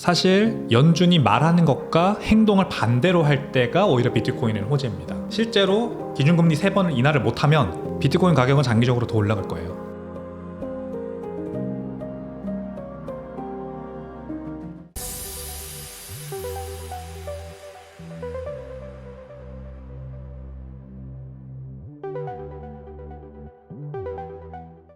사실 연준이 말하는 것과 행동을 반대로 할 때가 오히려 비트코인의 호재입니다. 실제로 기준금리 3번 인하를 못하면 비트코인 가격은 장기적으로 더 올라갈 거예요.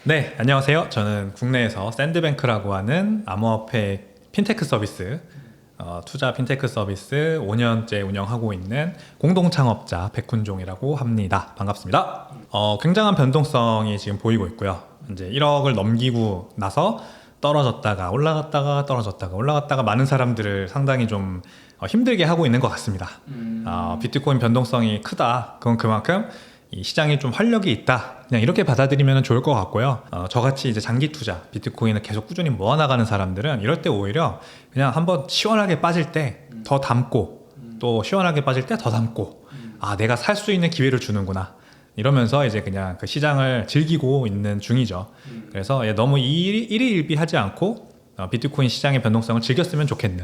네, 안녕하세요. 저는 국내에서 샌드뱅크라고 하는 암호화폐 핀테크 서비스, 투자 핀테크 서비스 5년째 운영하고 있는 공동창업자 백훈종이라고 합니다. 반갑습니다. 굉장한 변동성이 지금 보이고 있고요. 이제 1억을 넘기고 나서 떨어졌다가 올라갔다가 떨어졌다가 올라갔다가 많은 사람들을 상당히 좀 힘들게 하고 있는 것 같습니다. 비트코인 변동성이 크다. 그건 그만큼 이 시장에 좀 활력이 있다. 그냥 이렇게 받아들이면 좋을 것 같고요. 저같이 이제 장기 투자, 비트코인을 계속 꾸준히 모아나가는 사람들은 이럴 때 오히려 그냥 한번 시원하게 빠질 때 더 담고 또 시원하게 빠질 때 더 담고 내가 살 수 있는 기회를 주는구나. 이러면서 이제 그냥 그 시장을 즐기고 있는 중이죠. 그래서 너무 일희일비하지 않고 비트코인 시장의 변동성을 즐겼으면 좋겠는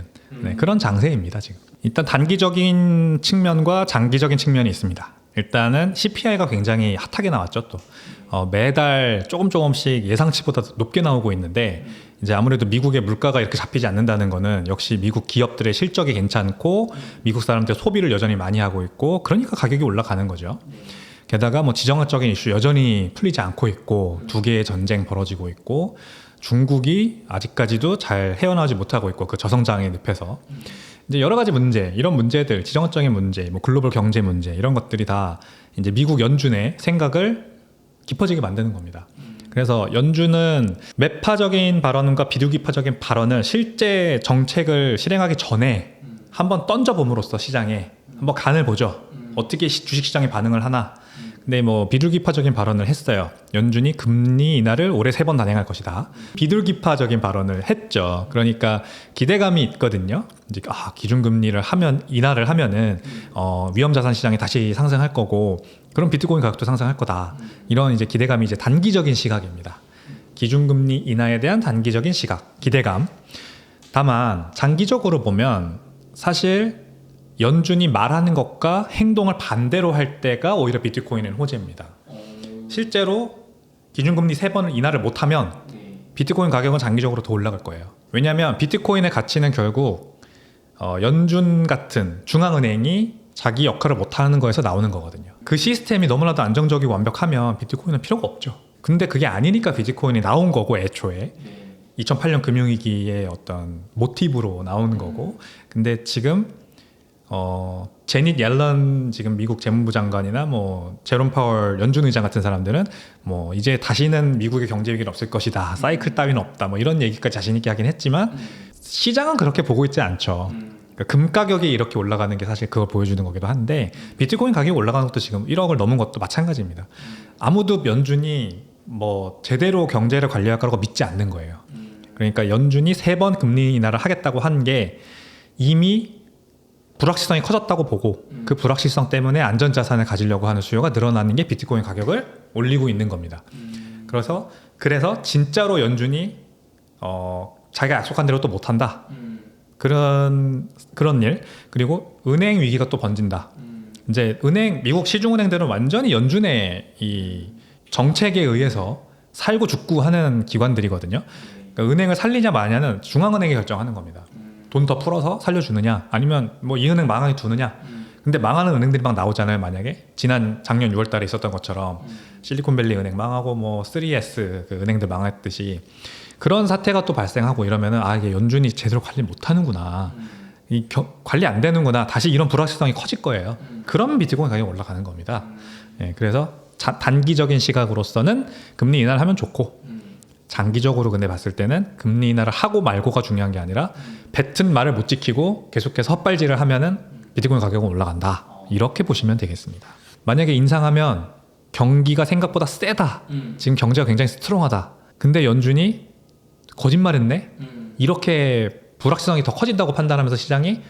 그런 장세입니다. 지금 일단 단기적인 측면과 장기적인 측면이 있습니다. 일단은 CPI가 굉장히 핫하게 나왔죠. 또 매달 조금씩 예상치보다 높게 나오고 있는데 이제 아무래도 미국의 물가가 이렇게 잡히지 않는다는 거는 역시 미국 기업들의 실적이 괜찮고 미국 사람들 소비를 여전히 많이 하고 있고 그러니까 가격이 올라가는 거죠. 게다가 뭐 지정학적인 이슈 여전히 풀리지 않고 있고 두 개의 전쟁 벌어지고 있고 중국이 아직까지도 잘 헤어나오지 못하고 있고 그 저성장의 늪에서 이제 여러 가지 문제, 이런 문제들, 지정학적인 문제, 뭐 글로벌 경제 문제 이런 것들이 다 이제 미국 연준의 생각을 깊어지게 만드는 겁니다. 그래서 연준은 매파적인 발언과 비둘기파적인 발언을 실제 정책을 실행하기 전에 한번 던져봄으로써 시장에 한번 간을 보죠. 어떻게 주식시장이 반응을 하나. 근데 뭐 비둘기파적인 발언을 했어요. 연준이 금리 인하를 올해 3번 단행할 것이다. 비둘기파적인 발언을 했죠. 그러니까 기대감이 있거든요. 이제 기준금리를 인하를 하면은 위험자산 시장이 다시 상승할 거고, 그럼 비트코인 가격도 상승할 거다. 이런 이제 기대감이 이제 단기적인 시각입니다. 기준금리 인하에 대한 단기적인 시각, 기대감. 다만 장기적으로 보면 사실 연준이 말하는 것과 행동을 반대로 할 때가 오히려 비트코인의 호재입니다. 실제로 기준금리 3번 인하를 못하면 비트코인 가격은 장기적으로 더 올라갈 거예요. 왜냐하면 비트코인의 가치는 결국 연준 같은 중앙은행이 자기 역할을 못하는 거에서 나오는 거거든요. 그 시스템이 너무나도 안정적이고 완벽하면 비트코인은 필요가 없죠. 근데 그게 아니니까 비트코인이 나온 거고, 애초에 2008년 금융위기의 어떤 모티브로 나오는 거고. 근데 지금 제닛 옐런 지금 미국 재무부 장관이나 뭐 제롬 파월 연준 의장 같은 사람들은 뭐 이제 다시는 미국의 경제 위기는 없을 것이다, 사이클 따위는 없다, 뭐 이런 얘기까지 자신 있게 하긴 했지만 시장은 그렇게 보고 있지 않죠. 그러니까 금 가격이 이렇게 올라가는 게 사실 그걸 보여주는 거기도 한데, 비트코인 가격이 올라가는 것도 지금 1억을 넘은 것도 마찬가지입니다. 아무도 연준이 뭐 제대로 경제를 관리할 거라고 믿지 않는 거예요. 그러니까 연준이 3번 금리 인하를 하겠다고 한 게 이미 불확실성이 커졌다고 보고 그 불확실성 때문에 안전자산을 가지려고 하는 수요가 늘어나는 게 비트코인 가격을 올리고 있는 겁니다. 그래서 진짜로 연준이 자기가 약속한 대로 또 못한다. 그런 일. 그리고 은행 위기가 또 번진다. 이제 미국 시중은행들은 완전히 연준의 이 정책에 의해서 살고 죽고 하는 기관들이거든요. 그러니까 은행을 살리냐 마냐는 중앙은행이 결정하는 겁니다. 돈 더 풀어서 살려주느냐, 아니면 뭐 이 은행 망하게 두느냐. 근데 망하는 은행들이 막 나오잖아요. 만약에 작년 6월 달에 있었던 것처럼 실리콘밸리 은행 망하고 뭐 3S 그 은행들 망했듯이 그런 사태가 또 발생하고 이러면은 이게 연준이 제대로 관리 못하는구나, 관리 안 되는구나, 다시 이런 불확실성이 커질 거예요. 그러면 비트코인 가격이 올라가는 겁니다. 그래서 단기적인 시각으로서는 금리 인하를 하면 좋고, 장기적으로 근데 봤을 때는 금리 인하를 하고 말고가 중요한 게 아니라 뱉은 말을 못 지키고 계속해서 헛발질을 하면은 비트코인 가격은 올라간다. 이렇게 보시면 되겠습니다. 만약에 인상하면 경기가 생각보다 세다. 지금 경제가 굉장히 스트롱하다. 근데 연준이 거짓말했네. 이렇게 불확실성이 더 커진다고 판단하면서 시장이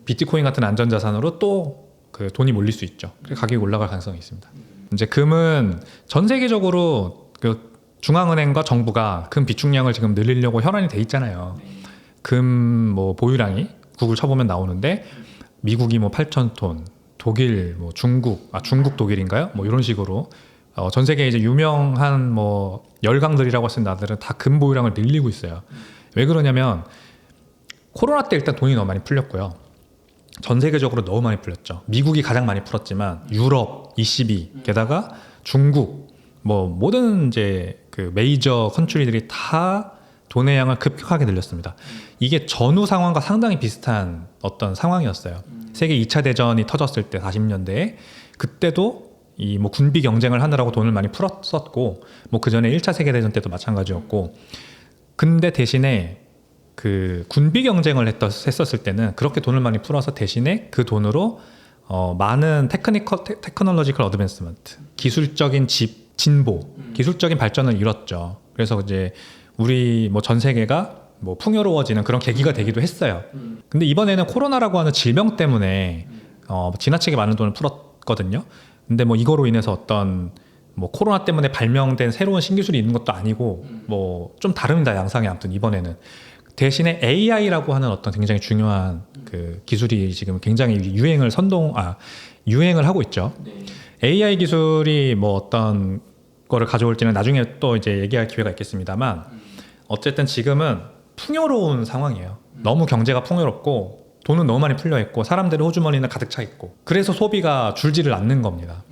비트코인 같은 안전자산으로 또 그 돈이 몰릴 수 있죠. 그래서 가격이 올라갈 가능성이 있습니다. 이제 금은 전 세계적으로 그 중앙은행과 정부가 금 비축량을 지금 늘리려고 혈안이 돼 있잖아요. 금 뭐 보유량이 구글 쳐보면 나오는데 미국이 뭐 8,000톤, 독일, 뭐 중국 독일인가요? 뭐 이런 식으로 전 세계 이제 유명한 뭐 열강들이라고 하는 나들은 다 금 보유량을 늘리고 있어요. 왜 그러냐면 코로나 때 일단 돈이 너무 많이 풀렸고요. 전 세계적으로 너무 많이 풀렸죠. 미국이 가장 많이 풀었지만 유럽, ECB, 게다가 중국, 뭐 모든 이제 그 메이저 컨트리들이 다 돈의 양을 급격하게 늘렸습니다. 이게 전후 상황과 상당히 비슷한 어떤 상황이었어요. 세계 2차 대전이 터졌을 때 40년대에 그때도 이 뭐 군비 경쟁을 하느라고 돈을 많이 풀었었고 뭐 그 전에 1차 세계 대전 때도 마찬가지였고 근데 대신에 그 군비 경쟁을 했었을 때는 그렇게 돈을 많이 풀어서 대신에 그 돈으로 많은 테크놀로지컬 어드밴스먼트 기술적인 진보 기술적인 발전을 이뤘죠. 그래서 이제 우리 뭐 전 세계가 뭐 풍요로워지는 그런 계기가 되기도 했어요. 근데 이번에는 코로나라고 하는 질병 때문에 지나치게 많은 돈을 풀었거든요. 근데 뭐 이거로 인해서 어떤 뭐 코로나 때문에 발명된 새로운 신기술이 있는 것도 아니고 뭐 좀 다릅니다. 양상이 아무튼 이번에는 대신에 AI라고 하는 어떤 굉장히 중요한 그 기술이 지금 굉장히 유행을 하고 있죠. AI 기술이 뭐 어떤 거를 가져올지는 나중에 또 이제 얘기할 기회가 있겠습니다만 어쨌든 지금은 풍요로운 상황이에요. 너무 경제가 풍요롭고 돈은 너무 많이 풀려 있고 사람들의 호주머니는 가득 차 있고 그래서 소비가 줄지를 않는 겁니다.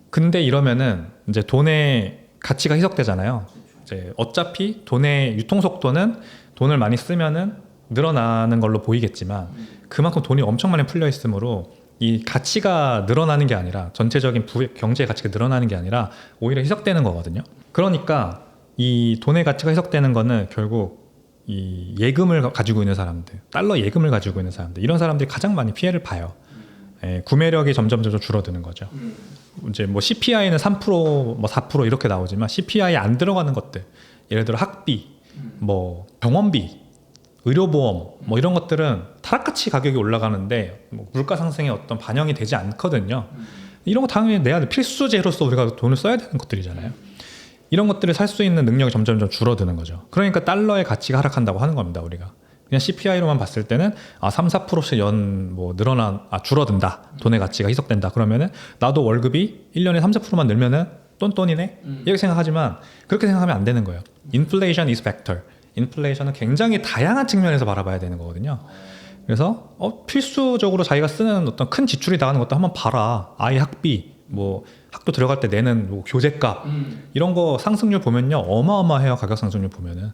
근데 이러면은 이제 돈의 가치가 희석되잖아요. 이제 어차피 돈의 유통 속도는 돈을 많이 쓰면은 늘어나는 걸로 보이겠지만 그만큼 돈이 엄청 많이 풀려 있으므로 이 가치가 늘어나는 게 아니라 전체적인 경제의 가치가 늘어나는 게 아니라 오히려 희석되는 거거든요. 그러니까 이 돈의 가치가 희석되는 거는 결국 이 예금을 가지고 있는 사람들, 달러 예금을 가지고 있는 사람들 이런 사람들이 가장 많이 피해를 봐요. 구매력이 점점 줄어드는 거죠. 이제 뭐 CPI는 3%, 뭐 4% 이렇게 나오지만 CPI에 안 들어가는 것들, 예를 들어 학비, 뭐 병원비, 의료보험, 뭐 이런 것들은 타락같이 가격이 올라가는데 뭐 물가 상승에 어떤 반영이 되지 않거든요. 이런 거 당연히 내야 필수제로서 우리가 돈을 써야 되는 것들이잖아요. 이런 것들을 살 수 있는 능력이 점점 줄어드는 거죠. 그러니까 달러의 가치가 하락한다고 하는 겁니다, 우리가. 그냥 CPI로만 봤을 때는 3, 4%씩 뭐 줄어든다. 돈의 가치가 희석된다. 그러면은 나도 월급이 1년에 3, 4%만 늘면은 똔똔이네. 이렇게 생각하지만 그렇게 생각하면 안 되는 거예요. Inflation is factor. 인플레이션은 굉장히 다양한 측면에서 바라봐야 되는 거거든요. 그래서 필수적으로 자기가 쓰는 어떤 큰 지출이 나가는 것도 한번 봐라. 아이 학비, 뭐 학교 들어갈 때 내는 뭐 교재값 이런 거 상승률 보면요 어마어마해요. 가격 상승률 보면은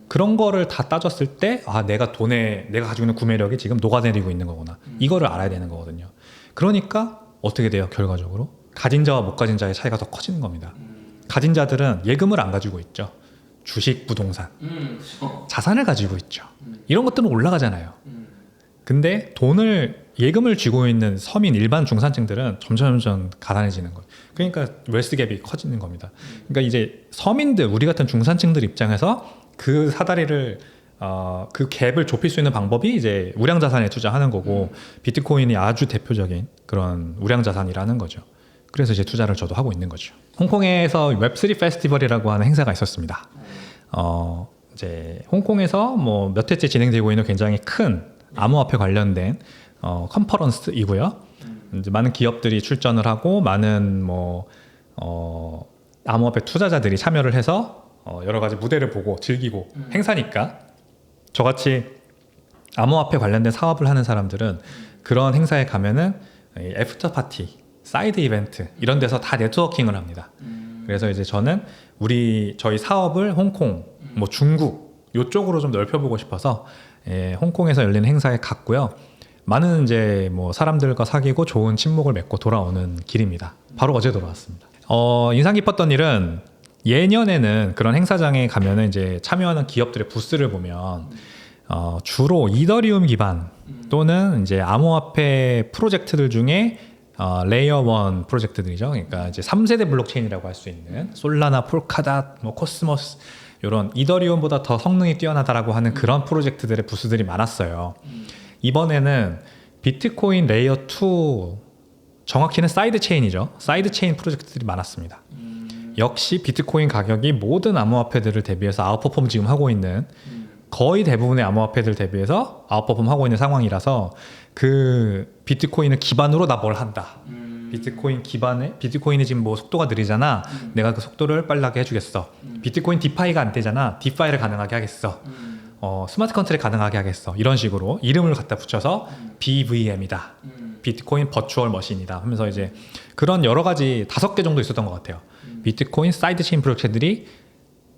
그런 거를 다 따졌을 때 내가 가지고 있는 구매력이 지금 녹아내리고 있는 거구나. 이거를 알아야 되는 거거든요. 그러니까 어떻게 돼요? 결과적으로 가진 자와 못 가진 자의 차이가 더 커지는 겁니다. 가진 자들은 예금을 안 가지고 있죠. 주식, 부동산, 자산을 가지고 있죠. 이런 것들은 올라가잖아요. 근데 예금을 쥐고 있는 서민 일반 중산층들은 점점 가난해지는 거예요. 그러니까 웰스 갭이 커지는 겁니다. 그러니까 이제 서민들, 우리 같은 중산층들 입장에서 그 사다리를 그 갭을 좁힐 수 있는 방법이 이제 우량 자산에 투자하는 거고 비트코인이 아주 대표적인 그런 우량 자산이라는 거죠. 그래서 이제 투자를 저도 하고 있는 거죠. 홍콩에서 웹3 페스티벌이라고 하는 행사가 있었습니다. 이제 홍콩에서 뭐 몇 회째 진행되고 있는 굉장히 큰 암호화폐 관련된 컨퍼런스이고요. 이제 많은 기업들이 출전을 하고 많은 뭐 암호화폐 투자자들이 참여를 해서 여러 가지 무대를 보고 즐기고 행사니까 저같이 암호화폐 관련된 사업을 하는 사람들은 그런 행사에 가면은 애프터 파티, 사이드 이벤트 이런 데서 다 네트워킹을 합니다. 그래서 이제 저는 저희 사업을 홍콩, 뭐 중국 이쪽으로 좀 넓혀보고 싶어서 홍콩에서 열리는 행사에 갔고요. 많은 이제 뭐 사람들과 사귀고 좋은 친목을 맺고 돌아오는 길입니다. 바로 어제 돌아왔습니다. 인상 깊었던 일은 예년에는 그런 행사장에 가면은 이제 참여하는 기업들의 부스를 보면 주로 이더리움 기반 또는 이제 암호화폐 프로젝트들 중에 레이어 1 프로젝트들이죠. 그러니까 이제 3세대 블록체인이라고 할 수 있는 솔라나, 폴카닷, 뭐 코스모스 이런 이더리움보다 더 성능이 뛰어나다라고 하는 그런 프로젝트들의 부스들이 많았어요. 이번에는 비트코인 레이어 2 정확히는 사이드 체인이죠. 사이드 체인 프로젝트들이 많았습니다. 역시 비트코인 가격이 모든 암호화폐들을 대비해서 아웃퍼폼 지금 하고 있는 거의 대부분의 암호화폐들 대비해서 아웃퍼폼 하고 있는 상황이라서 그 비트코인을 기반으로 나 뭘 한다. 비트코인이 지금 뭐 속도가 느리잖아. 내가 그 속도를 빨라게 해주겠어. 비트코인 디파이가 안 되잖아. 디파이를 가능하게 하겠어. 스마트 컨트랙 가능하게 하겠어. 이런 식으로 이름을 갖다 붙여서 BVM이다. 비트코인 버추얼 머신이다 하면서 이제 그런 여러 가지 5개 정도 있었던 것 같아요. 비트코인 사이드체인 프로젝트들이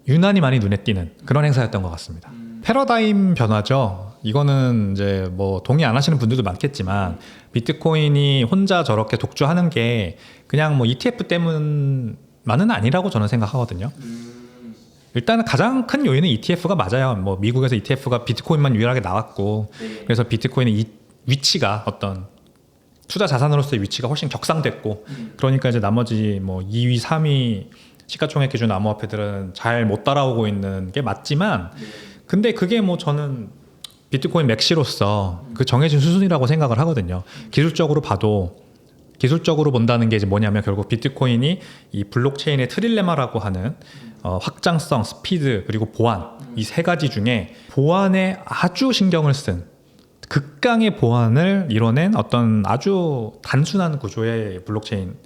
유난히 많이 눈에 띄는 그런 행사였던 것 같습니다. 패러다임 변화죠. 이거는 이제 뭐 동의 안 하시는 분들도 많겠지만 비트코인이 혼자 저렇게 독주하는 게 그냥 뭐 ETF 때문만은 아니라고 저는 생각하거든요. 일단은 가장 큰 요인은 ETF가 맞아요. 뭐 미국에서 ETF가 비트코인만 유일하게 나왔고 그래서 비트코인의 위치가 어떤 투자 자산으로서의 위치가 훨씬 격상됐고 그러니까 이제 나머지 뭐 2위, 3위 시가총액 기준 암호화폐들은 잘 못 따라오고 있는 게 맞지만 근데 그게 뭐 저는 비트코인 맥시로서 그 정해진 수준이라고 생각을 하거든요. 기술적으로 본다는 게 이제 뭐냐면 결국 비트코인이 이 블록체인의 트릴레마라고 하는 확장성, 스피드 그리고 보안 이 3가지 중에 보안에 아주 신경을 쓴 극강의 보안을 이뤄낸 어떤 아주 단순한 구조의 블록체인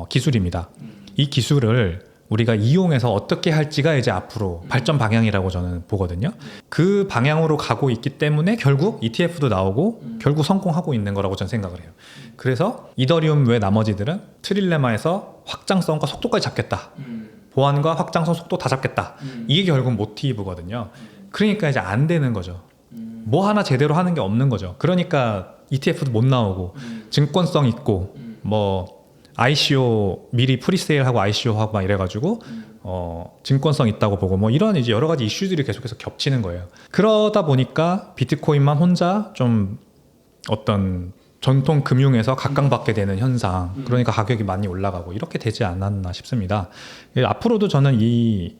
기술입니다. 이 기술을 우리가 이용해서 어떻게 할지가 이제 앞으로 발전 방향이라고 저는 보거든요. 그 방향으로 가고 있기 때문에 결국 ETF도 나오고 결국 성공하고 있는 거라고 저는 생각을 해요. 그래서 이더리움 외 나머지들은 트릴레마에서 확장성과 속도까지 잡겠다. 보안과 확장성, 속도 다 잡겠다. 이게 결국 모티브거든요. 그러니까 이제 안 되는 거죠. 뭐 하나 제대로 하는 게 없는 거죠. 그러니까 ETF도 못 나오고 증권성 있고 뭐 ICO 미리 프리세일하고 ICO하고 막 이래가지고 증권성 있다고 보고 뭐 이런 이제 여러 가지 이슈들이 계속해서 겹치는 거예요. 그러다 보니까 비트코인만 혼자 좀 어떤 전통 금융에서 각광받게 되는 현상, 그러니까 가격이 많이 올라가고 이렇게 되지 않았나 싶습니다. 앞으로도 저는 이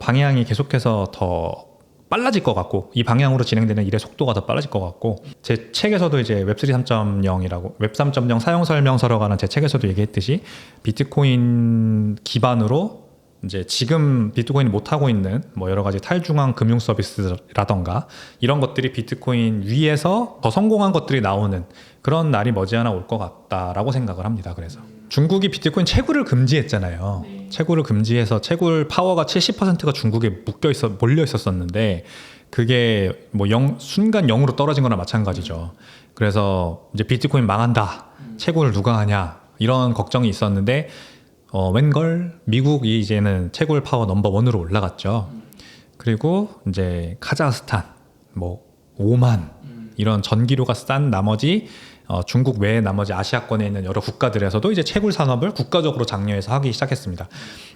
방향이 계속해서 더 빨라질 것 같고 이 방향으로 진행되는 일의 속도가 더 빨라질 것 같고 제 책에서도 이제 웹3 3.0이라고 웹 3.0 사용 설명서라고 하는 제 책에서도 얘기했듯이 비트코인 기반으로 이제 지금 비트코인이 못하고 있는 뭐 여러 가지 탈중앙 금융 서비스라던가 이런 것들이 비트코인 위에서 더 성공한 것들이 나오는 그런 날이 머지않아 올 것 같다라고 생각을 합니다. 그래서 중국이 비트코인 채굴을 금지했잖아요. 채굴을 금지해서 채굴 파워가 70%가 중국에 몰려 있었었는데 그게 뭐 순간 0으로 떨어진 거나 마찬가지죠. 그래서 이제 비트코인 망한다. 채굴을 누가 하냐. 이런 걱정이 있었는데 웬걸 미국이 이제는 채굴 파워 넘버 1으로 올라갔죠. 그리고 이제 카자흐스탄, 뭐 오만 이런 전기료가 싼 나머지 중국 외에 나머지 아시아권에 있는 여러 국가들에서도 이제 채굴 산업을 국가적으로 장려해서 하기 시작했습니다.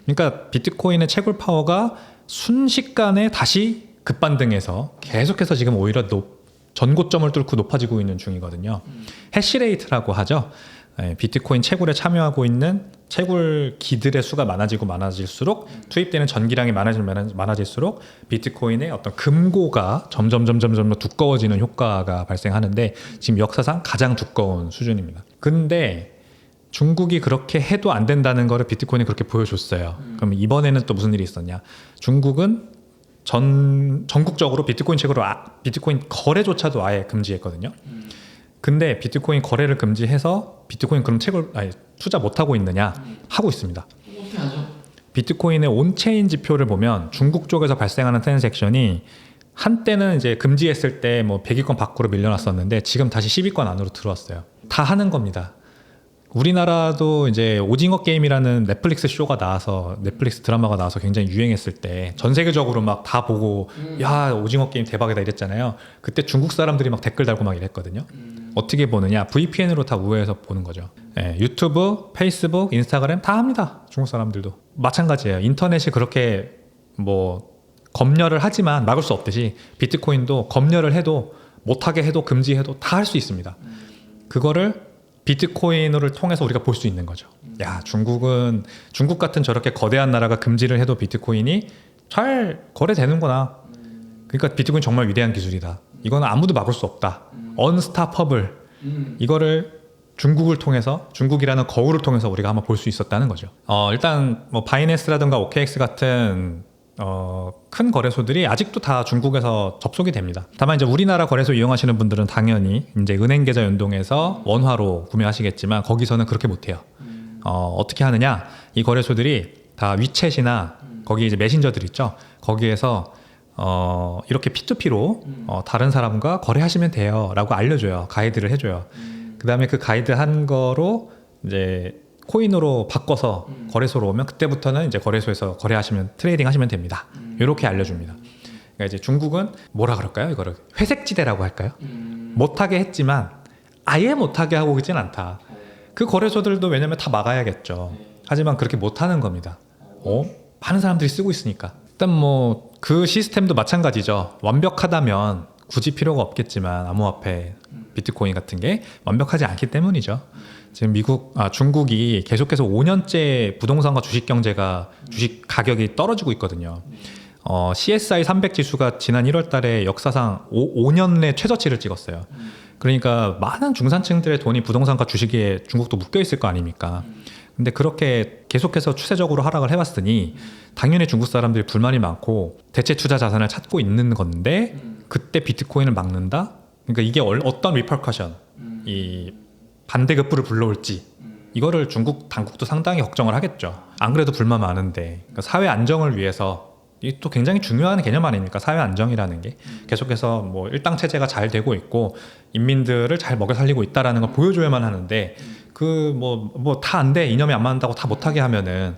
그러니까 비트코인의 채굴 파워가 순식간에 다시 급반등해서 계속해서 지금 오히려 전고점을 뚫고 높아지고 있는 중이거든요. 해시레이트라고 하죠. 비트코인 채굴에 참여하고 있는 채굴기들의 수가 많아질수록 투입되는 전기량이 많아질수록 비트코인의 어떤 금고가 점점 두꺼워지는 효과가 발생하는데 지금 역사상 가장 두꺼운 수준입니다. 근데 중국이 그렇게 해도 안 된다는 거를 비트코인이 그렇게 보여줬어요. 그럼 이번에는 또 무슨 일이 있었냐? 중국은 전국적으로 비트코인 비트코인 거래조차도 아예 금지했거든요. 근데 비트코인 거래를 금지해서 비트코인 그럼 투자 못하고 있느냐? 하고 있습니다. 어떻게 하죠? 비트코인의 온체인 지표를 보면 중국 쪽에서 발생하는 트랜잭션이 한때는 이제 금지했을 때 뭐 100위권 밖으로 밀려났었는데 지금 다시 10위권 안으로 들어왔어요. 다 하는 겁니다. 우리나라도 이제 오징어 게임이라는 넷플릭스 드라마가 나와서 굉장히 유행했을 때 전 세계적으로 막 다 보고 야 오징어 게임 대박이다 이랬잖아요. 그때 중국 사람들이 막 댓글 달고 막 이랬거든요. 어떻게 보느냐? VPN으로 다 우회해서 보는 거죠. 유튜브, 페이스북, 인스타그램 다 합니다. 중국 사람들도 마찬가지예요. 인터넷이 그렇게 뭐 검열을 하지만 막을 수 없듯이 비트코인도 검열을 해도 못하게 해도 금지해도 다 할 수 있습니다. 그거를 비트코인을 통해서 우리가 볼 수 있는 거죠. 야, 중국 같은 저렇게 거대한 나라가 금지를 해도 비트코인이 잘 거래되는구나. 그러니까 비트코인 정말 위대한 기술이다. 이거는 아무도 막을 수 없다. 언스타퍼블. 이거를 중국을 통해서 중국이라는 거울을 통해서 우리가 한번 볼 수 있었다는 거죠. 일단 뭐 바이낸스라든가 OKX 같은 큰 거래소들이 아직도 다 중국에서 접속이 됩니다. 다만 이제 우리나라 거래소 이용하시는 분들은 당연히 이제 은행 계좌 연동해서 원화로 구매하시겠지만 거기서는 그렇게 못해요. 어떻게 하느냐? 이 거래소들이 다 위챗이나 거기 이제 메신저들 있죠. 거기에서 이렇게 P2P로 다른 사람과 거래하시면 돼요라고 알려줘요. 가이드를 해줘요. 그다음에 그 가이드 한 거로 이제 코인으로 바꿔서 거래소로 오면 그때부터는 이제 거래소에서 거래하시면 트레이딩 하시면 됩니다. 이렇게 알려줍니다. 그러니까 이제 중국은 뭐라 그럴까요? 이거를 회색지대라고 할까요? 못하게 했지만 아예 못하게 하고 있진 않다. 그 거래소들도 왜냐면 다 막아야겠죠. 하지만 그렇게 못하는 겁니다. 많은 사람들이 쓰고 있으니까. 일단 뭐 그 시스템도 마찬가지죠. 완벽하다면 굳이 필요가 없겠지만 암호화폐, 비트코인 같은 게 완벽하지 않기 때문이죠. 지금 중국이 계속해서 5년째 부동산과 주식 경제가 주식 가격이 떨어지고 있거든요. CSI 300 지수가 지난 1월 달에 역사상 5년 내 최저치를 찍었어요. 그러니까 많은 중산층들의 돈이 부동산과 주식에 중국도 묶여 있을 거 아닙니까? 근데 그렇게 계속해서 추세적으로 하락을 해왔으니 당연히 중국 사람들이 불만이 많고 대체 투자 자산을 찾고 있는 건데 그때 비트코인을 막는다? 그러니까 이게 어떤 리퍼커션, 이 반대급부를 불러올지 이거를 중국 당국도 상당히 걱정을 하겠죠. 안 그래도 불만 많은데 그러니까 사회 안정을 위해서 이게 또 굉장히 중요한 개념 아닙니까? 사회 안정이라는 게 계속해서 뭐 일당 체제가 잘 되고 있고 인민들을 잘 먹여 살리고 있다라는 걸 보여줘야만 하는데 그 뭐 다 안 돼, 이념이 안 맞는다고 다 못하게 하면은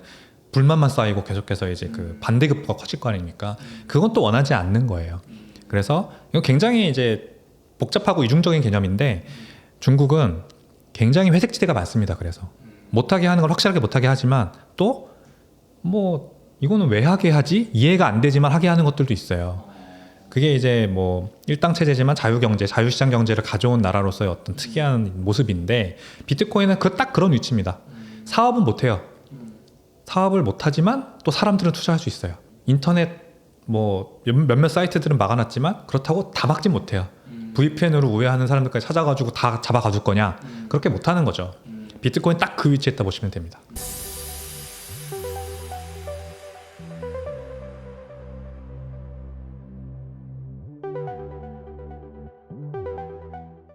불만만 쌓이고 계속해서 이제 그 반대급부가 커질 거 아닙니까? 그건 또 원하지 않는 거예요. 그래서 이거 굉장히 이제 복잡하고 이중적인 개념인데 중국은 굉장히 회색지대가 많습니다. 그래서 못하게 하는 걸 확실하게 못하게 하지만 또 뭐 이거는 왜 하게 하지? 이해가 안 되지만 하게 하는 것들도 있어요. 그게 이제 뭐 일당 체제지만 자유경제, 자유시장 경제를 가져온 나라로서의 어떤 특이한 모습인데 비트코인은 딱 그런 위치입니다. 사업은 못해요. 사업을 못하지만 또 사람들은 투자할 수 있어요. 인터넷 뭐 몇몇 사이트들은 막아놨지만 그렇다고 다 막지 못해요. VPN으로 우회하는 사람들까지 찾아가지고 다 잡아가줄 거냐? 그렇게 못하는 거죠. 비트코인 딱 그 위치에 있다 보시면 됩니다.